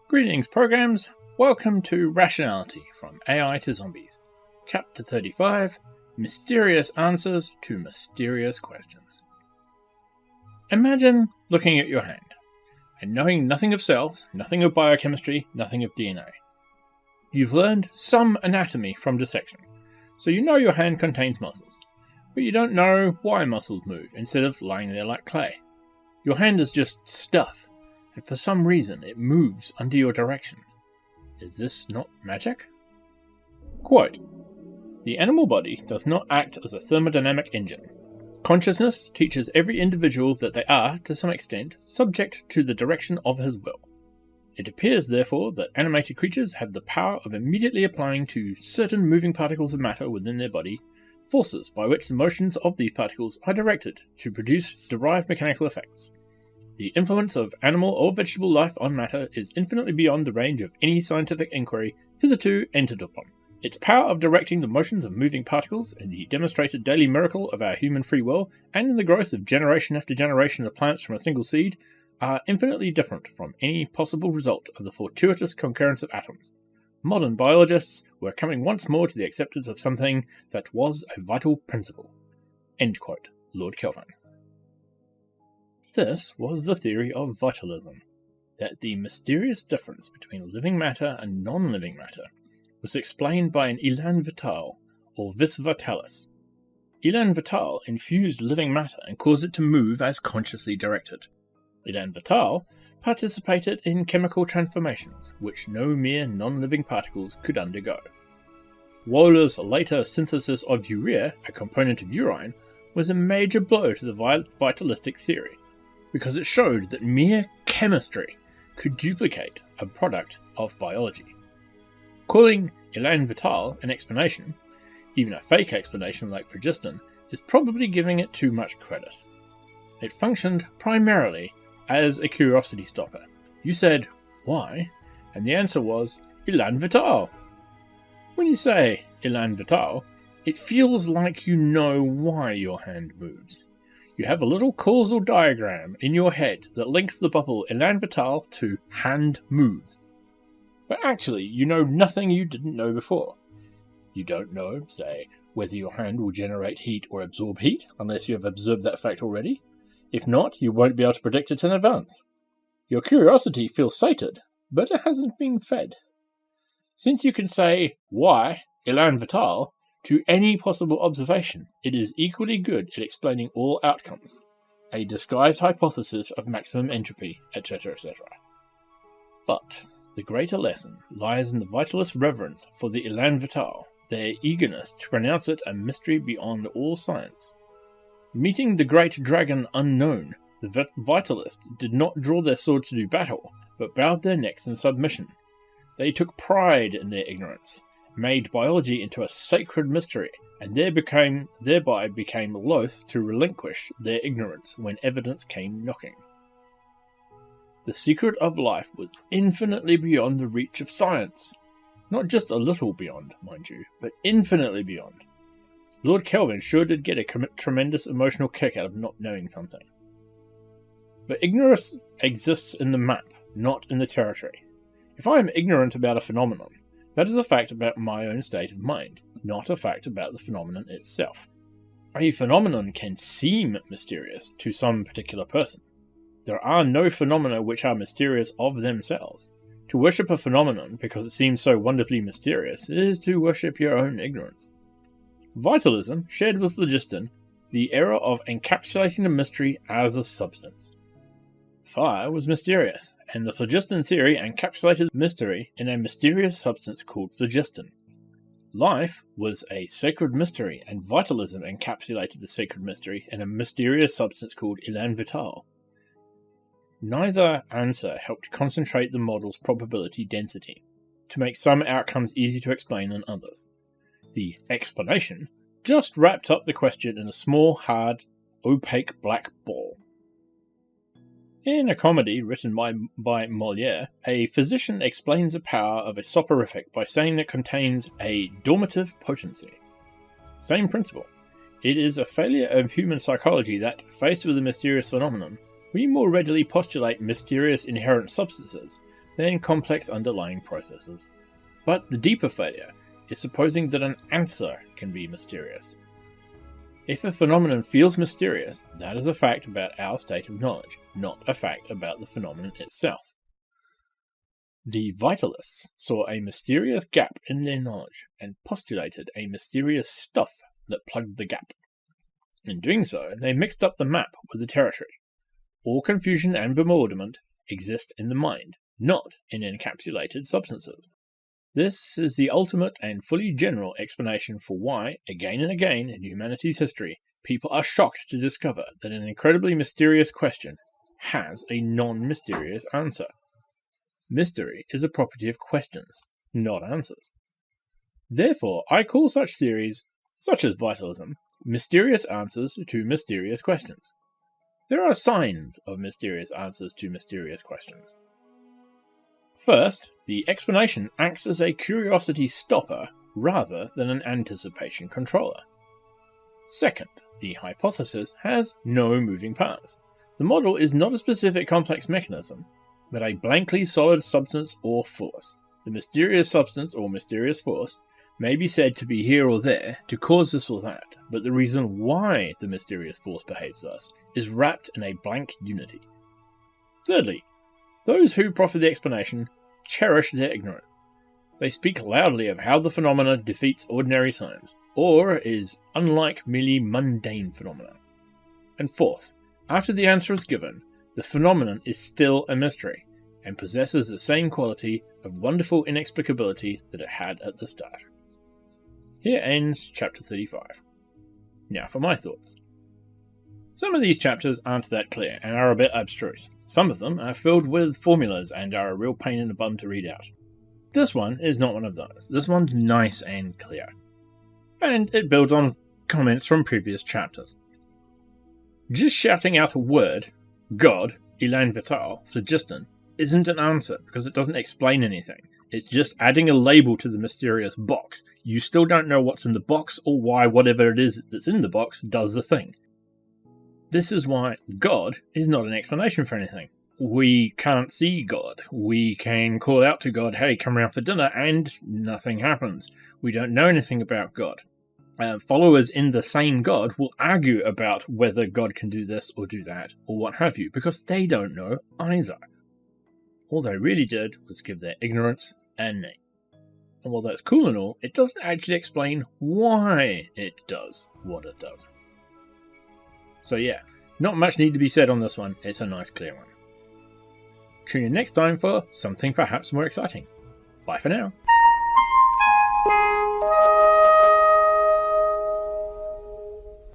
Greetings, programs. Welcome to Rationality, From AI to Zombies. Chapter 35, Mysterious Answers to Mysterious Questions. Imagine looking at your hand, and knowing nothing of cells, nothing of biochemistry, nothing of DNA. You've learned some anatomy from dissection, so you know your hand contains muscles, but you don't know why muscles move instead of lying there like clay. Your hand is just stuff, and for some reason it moves under your direction. Is this not magic? Quote, "The animal body does not act as a thermodynamic engine. Consciousness teaches every individual that they are, to some extent, subject to the direction of his will. It appears, therefore, that animated creatures have the power of immediately applying to certain moving particles of matter within their body forces by which the motions of these particles are directed to produce derived mechanical effects. The influence of animal or vegetable life on matter is infinitely beyond the range of any scientific inquiry hitherto entered upon. Its power of directing the motions of moving particles in the demonstrated daily miracle of our human free will, and in the growth of generation after generation of plants from a single seed, are infinitely different from any possible result of the fortuitous concurrence of atoms. Modern biologists were coming once more to the acceptance of something that was a vital principle." End quote. Lord Kelvin. This was the theory of vitalism, that the mysterious difference between living matter and non-living matter was explained by an élan vital, or vis vitalis. Élan vital infused living matter and caused it to move as consciously directed. Élan vital participated in chemical transformations which no mere non-living particles could undergo. Woller's later synthesis of urea, a component of urine, was a major blow to the vitalistic theory, because it showed that mere chemistry could duplicate a product of biology. Calling élan vital an explanation, even a fake explanation like phlogiston, is probably giving it too much credit. It functioned primarily as a curiosity stopper. You said, "Why?" and the answer was, élan vital. When you say élan vital, it feels like you know why your hand moves. You have a little causal diagram in your head that links the bubble élan vital to hand moves. But actually, you know nothing you didn't know before. You don't know, say, whether your hand will generate heat or absorb heat, unless you have observed that fact already. If not, you won't be able to predict it in advance. Your curiosity feels sated, but it hasn't been fed. Since you can say, "Why, élan vital," to any possible observation, it is equally good at explaining all outcomes. A disguised hypothesis of maximum entropy, etc., etc. But the greater lesson lies in the vitalist reverence for the élan vital, their eagerness to pronounce it a mystery beyond all science. Meeting the great dragon unknown, the vitalists did not draw their swords to do battle, but bowed their necks in submission. They took pride in their ignorance, made biology into a sacred mystery, and thereby became loath to relinquish their ignorance when evidence came knocking. The secret of life was infinitely beyond the reach of science. Not just a little beyond, mind you, but infinitely beyond. Lord Kelvin sure did get a tremendous emotional kick out of not knowing something. But ignorance exists in the map, not in the territory. If I am ignorant about a phenomenon, that is a fact about my own state of mind, not a fact about the phenomenon itself. A phenomenon can seem mysterious to some particular person. There are no phenomena which are mysterious of themselves. To worship a phenomenon because it seems so wonderfully mysterious is to worship your own ignorance. Vitalism shared with phlogiston the error of encapsulating the mystery as a substance. Fire was mysterious, and the phlogiston theory encapsulated mystery in a mysterious substance called phlogiston. Life was a sacred mystery, and vitalism encapsulated the sacred mystery in a mysterious substance called élan vital. Neither answer helped concentrate the model's probability density, to make some outcomes easy to explain than others. The explanation just wrapped up the question in a small, hard, opaque black ball. In a comedy written by Molière, a physician explains the power of a soporific by saying that it contains a dormitive potency. Same principle. It is a failure of human psychology that, faced with a mysterious phenomenon, we more readily postulate mysterious inherent substances than complex underlying processes. But the deeper failure is supposing that an answer can be mysterious. If a phenomenon feels mysterious, that is a fact about our state of knowledge, not a fact about the phenomenon itself. The vitalists saw a mysterious gap in their knowledge and postulated a mysterious stuff that plugged the gap. In doing so, they mixed up the map with the territory. All confusion and bewilderment exist in the mind, not in encapsulated substances. This is the ultimate and fully general explanation for why, again and again in humanity's history, people are shocked to discover that an incredibly mysterious question has a non-mysterious answer. Mystery is a property of questions, not answers. Therefore, I call such theories, such as vitalism, mysterious answers to mysterious questions. There are signs of mysterious answers to mysterious questions. First, the explanation acts as a curiosity stopper rather than an anticipation controller. Second, the hypothesis has no moving parts. The model is not a specific complex mechanism, but a blankly solid substance or force. The mysterious substance or mysterious force may be said to be here or there to cause this or that, but the reason why the mysterious force behaves thus is wrapped in a blank unity. Thirdly, those who proffer the explanation cherish their ignorance. They speak loudly of how the phenomena defeats ordinary science, or is unlike merely mundane phenomena. And fourth, after the answer is given, the phenomenon is still a mystery, and possesses the same quality of wonderful inexplicability that it had at the start. Here ends chapter 35. Now for my thoughts. Some of these chapters aren't that clear and are a bit abstruse. Some of them are filled with formulas and are a real pain in the bum to read out. This one is not one of those. This one's nice and clear. And it builds on comments from previous chapters. Just shouting out a word, God, Elan Vital, phlogiston, isn't an answer because it doesn't explain anything. It's just adding a label to the mysterious box. You still don't know what's in the box or why whatever it is that's in the box does the thing. This is why God is not an explanation for anything. We can't see God. We can call out to God, hey, come around for dinner, and nothing happens. We don't know anything about God. Followers in the same God will argue about whether God can do this or do that, or what have you, because they don't know either. All they really did was give their ignorance a name. And while that's cool and all, it doesn't actually explain why it does what it does. So yeah, not much need to be said on this one. It's a nice clear one. Tune in next time for something perhaps more exciting. Bye for now.